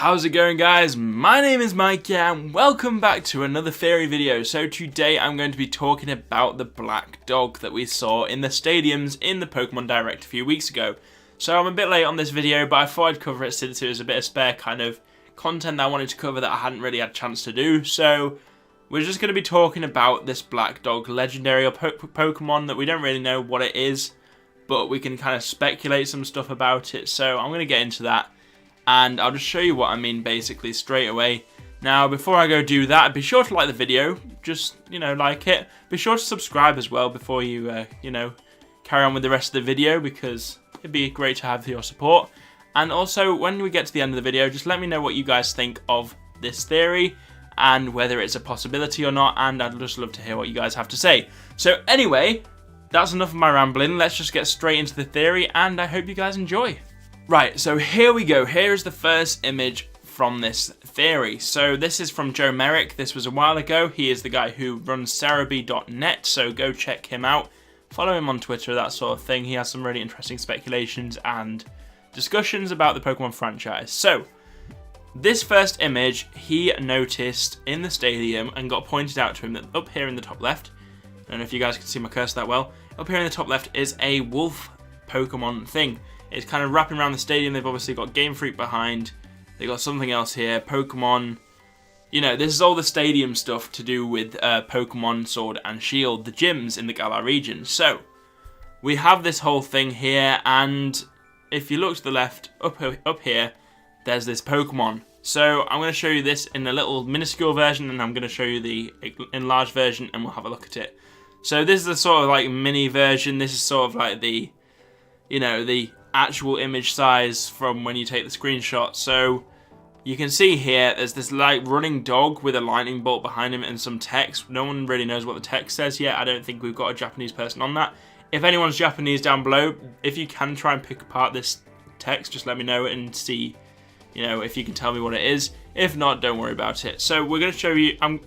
How's it going, guys? My name is Maikya and welcome back to another theory video. So today I'm going to be talking about the black dog that we saw in the stadiums in the Pokemon Direct a few weeks ago. So I'm a bit late on this video, but I thought I'd cover it since it was a bit of spare kind of content that I wanted to cover that I hadn't really had a chance to do. So we're just going to be talking about this black dog legendary Pokemon that we don't really know what it is, but we can kind of speculate some stuff about it. So I'm going to get into that. And I'll just show you what I mean basically straight away. Now, before I go do that, be sure to like the video. Just, like it. Be sure to subscribe as well before you, carry on with the rest of the video, because it'd be great to have your support. And also, when we get to the end of the video, just let me know what you guys think of this theory and whether it's a possibility or not. And I'd just love to hear what you guys have to say. So anyway, that's enough of my rambling. Let's just get straight into the theory, and I hope you guys enjoy. Right, so here we go. Here is the first image from this theory. So this is from Joe Merrick. This was a while ago. He is the guy who runs Cerebi.net, so go check him out. Follow him on Twitter, that sort of thing. He has some really interesting speculations and discussions about the Pokemon franchise. So, this first image he noticed in the stadium and got pointed out to him that up here in the top left, I don't know if you guys can see my cursor that well, up here in the top left is a wolf Pokemon thing. It's kind of wrapping around the stadium. They've obviously got Game Freak behind. They've got something else here. Pokemon. This is all the stadium stuff to do with Pokemon Sword and Shield, the gyms in the Galar region. So, we have this whole thing here, and if you look to the left, up here, there's this Pokemon. So, I'm going to show you this in a little minuscule version, and I'm going to show you the enlarged version, and we'll have a look at it. So, this is the sort of like mini version. This is sort of like the, the actual image size from when you take the screenshot. So you can see here there's this like running dog with a lightning bolt behind him and some text. No one really knows what the text says yet. I don't think we've got a Japanese person on that. If anyone's Japanese down below, if you can try and pick apart this text, just let me know and see, if you can tell me what it is. If not, don't worry about it. So we're going to show you. I'm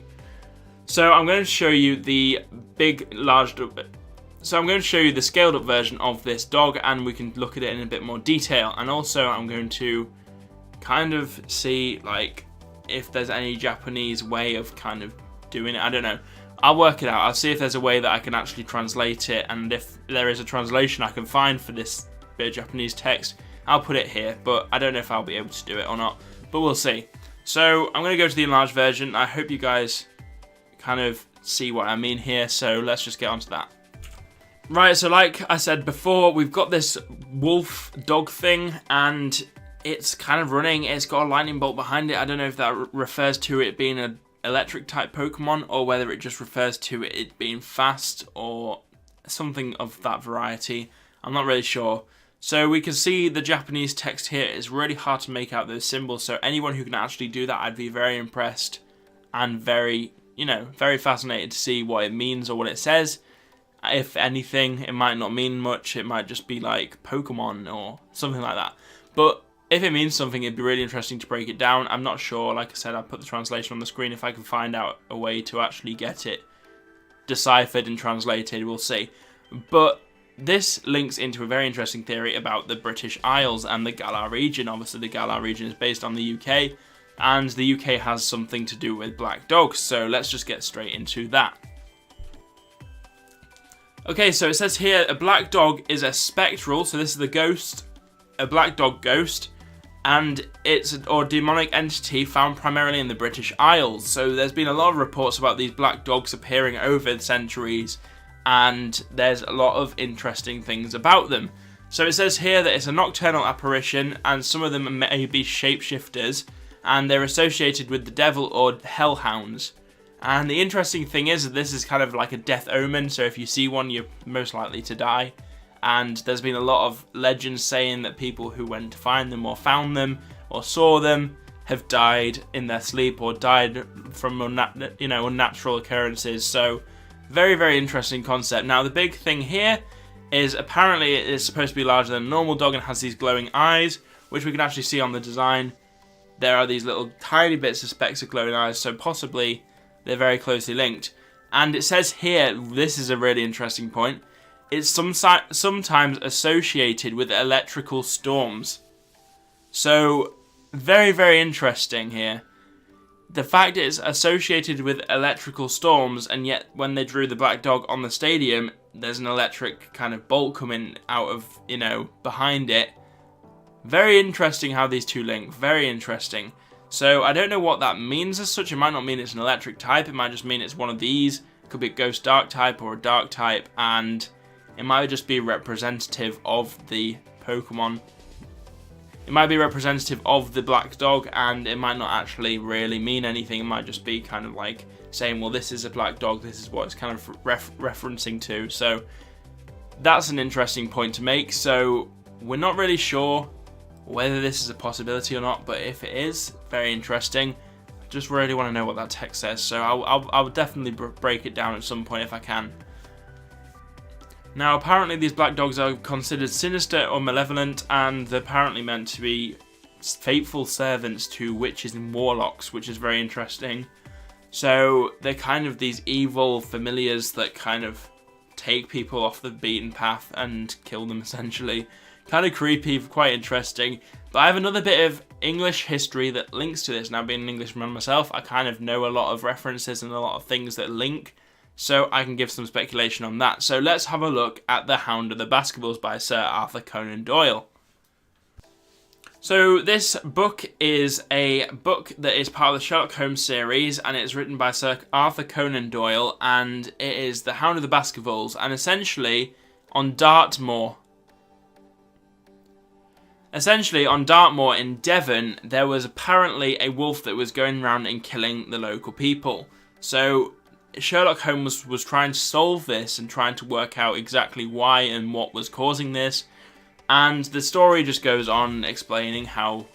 going to show you the So I'm going to show you the scaled up version of this dog, and we can look at it in a bit more detail. And also I'm going to kind of see like if there's any Japanese way of kind of doing it. I don't know. I'll work it out. I'll see if there's a way that I can actually translate it, and if there is a translation I can find for this bit of Japanese text, I'll put it here. But I don't know if I'll be able to do it or not, but we'll see. So I'm going to go to the enlarged version. I hope you guys kind of see what I mean here. So let's just get onto that. Right, so like I said before, we've got this wolf dog thing, and it's kind of running. It's got a lightning bolt behind it. I don't know if that refers to it being an electric type Pokemon, or whether it just refers to it being fast or something of that variety. I'm not really sure. So we can see the Japanese text here. It's really hard to make out those symbols, so anyone who can actually do that, I'd be very impressed and very, very fascinated to see what it means or what it says. If anything, it might not mean much. It might just be like Pokemon or something like that. But if it means something, it'd be really interesting to break it down. I'm not sure. Like I said, I'll put the translation on the screen. If I can find out a way to actually get it deciphered and translated, we'll see. But this links into a very interesting theory about the British Isles and the Galar region. Obviously, the Galar region is based on the UK, and the UK has something to do with black dogs. So let's just get straight into that. Okay, so it says here, a black dog is a spectral, so this is the ghost, a black dog ghost, and it's a demonic entity found primarily in the British Isles. So there's been a lot of reports about these black dogs appearing over the centuries, and there's a lot of interesting things about them. So it says here that it's a nocturnal apparition, and some of them may be shapeshifters, and they're associated with the devil or hellhounds. And the interesting thing is that this is kind of like a death omen, so if you see one, you're most likely to die. And there's been a lot of legends saying that people who went to find them or found them or saw them have died in their sleep or died from unnatural occurrences. So very, very interesting concept. Now the big thing here is apparently it is supposed to be larger than a normal dog and has these glowing eyes, which we can actually see on the design. There are these little tiny bits of specks of glowing eyes, so possibly they're very closely linked. And it says here, this is a really interesting point, it's sometimes associated with electrical storms. So very, very interesting here. The fact it's associated with electrical storms, and yet when they drew the black dog on the stadium, there's an electric kind of bolt coming out of, behind it. Very interesting how these two link. Very interesting. So I don't know what that means as such. It might not mean it's an electric type. It might just mean it's one of these. It could be a ghost dark type or a dark type, and it might just be representative of the Pokemon. It might be representative of the black dog, and it might not actually really mean anything. It might just be kind of like saying, well, this is a black dog, this is what it's kind of referencing to. So that's an interesting point to make. So we're not really sure whether this is a possibility or not, but if it is, very interesting. I just really want to know what that text says, so I'll definitely break it down at some point if I can. Now, apparently these black dogs are considered sinister or malevolent, and they're apparently meant to be faithful servants to witches and warlocks, which is very interesting. So they're kind of these evil familiars that kind of take people off the beaten path and kill them, essentially. Kind of creepy, quite interesting. But I have another bit of English history that links to this. Now, being an Englishman myself, I kind of know a lot of references and a lot of things that link, so I can give some speculation on that. So let's have a look at The Hound of the Baskervilles by Sir Arthur Conan Doyle. So this book is a book that is part of the Sherlock Holmes series, and it's written by Sir Arthur Conan Doyle, and it is The Hound of the Baskervilles, and essentially on Dartmoor in Devon, there was apparently a wolf that was going around and killing the local people. So Sherlock Holmes was trying to solve this and trying to work out exactly why and what was causing this. And the story just goes on explaining how,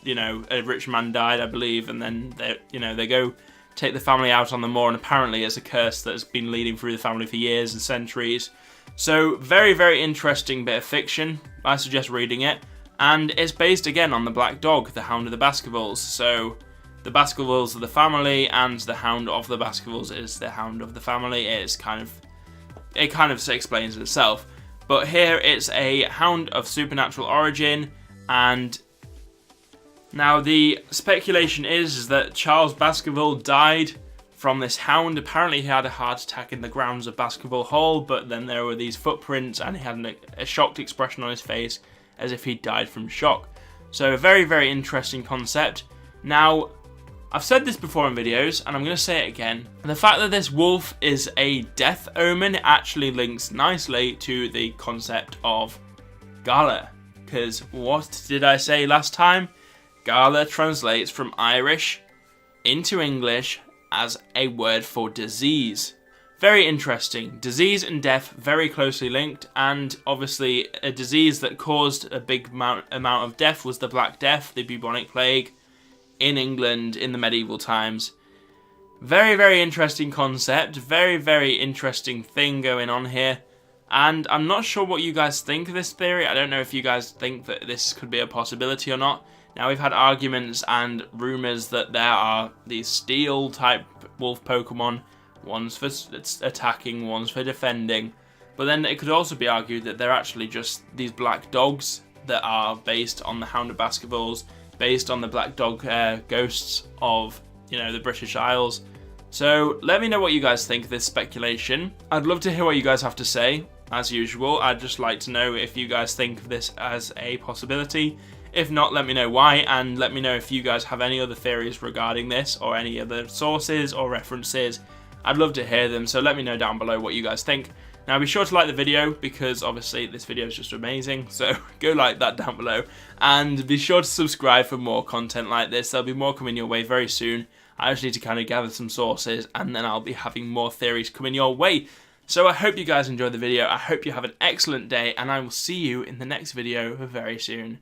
a rich man died, I believe, and then they go take the family out on the moor, and apparently it's a curse that's been leading through the family for years and centuries. So very, very interesting bit of fiction. I suggest reading it. And it's based again on the black dog, the Hound of the Baskervilles. So the Baskervilles are the family, and the Hound of the Baskervilles is the Hound of the family. It kind of explains itself. But here it's a hound of supernatural origin, and now the speculation is that Charles Baskerville died from this hound. Apparently he had a heart attack in the grounds of Baskerville Hall, but then there were these footprints and he had a shocked expression on his face as if he died from shock. So a very, very interesting concept. Now, I've said this before in videos, and I'm going to say it again. And the fact that this wolf is a death omen actually links nicely to the concept of Gala. Because what did I say last time? Gala translates from Irish into English as a word for disease. Very interesting. Disease and death very closely linked, and obviously a disease that caused a big amount of death was the Black Death, the bubonic plague, in England in the medieval times. Very, very interesting concept. Very, very interesting thing going on here. And I'm not sure what you guys think of this theory. I don't know if you guys think that this could be a possibility or not. Now, we've had arguments and rumours that there are these steel-type wolf Pokemon. One's for attacking, one's for defending. But then it could also be argued that they're actually just these black dogs that are based on the Hound of Baskervilles, based on the black dog ghosts of, the British Isles. So let me know what you guys think of this speculation. I'd love to hear what you guys have to say. As usual, I'd just like to know if you guys think of this as a possibility. If not, let me know why, and let me know if you guys have any other theories regarding this, or any other sources or references. I'd love to hear them, so let me know down below what you guys think. Now be sure to like the video, because obviously this video is just amazing, so go like that down below. And be sure to subscribe for more content like this. There'll be more coming your way very soon. I just need to kind of gather some sources, and then I'll be having more theories coming your way. So I hope you guys enjoyed the video, I hope you have an excellent day, and I will see you in the next video very soon.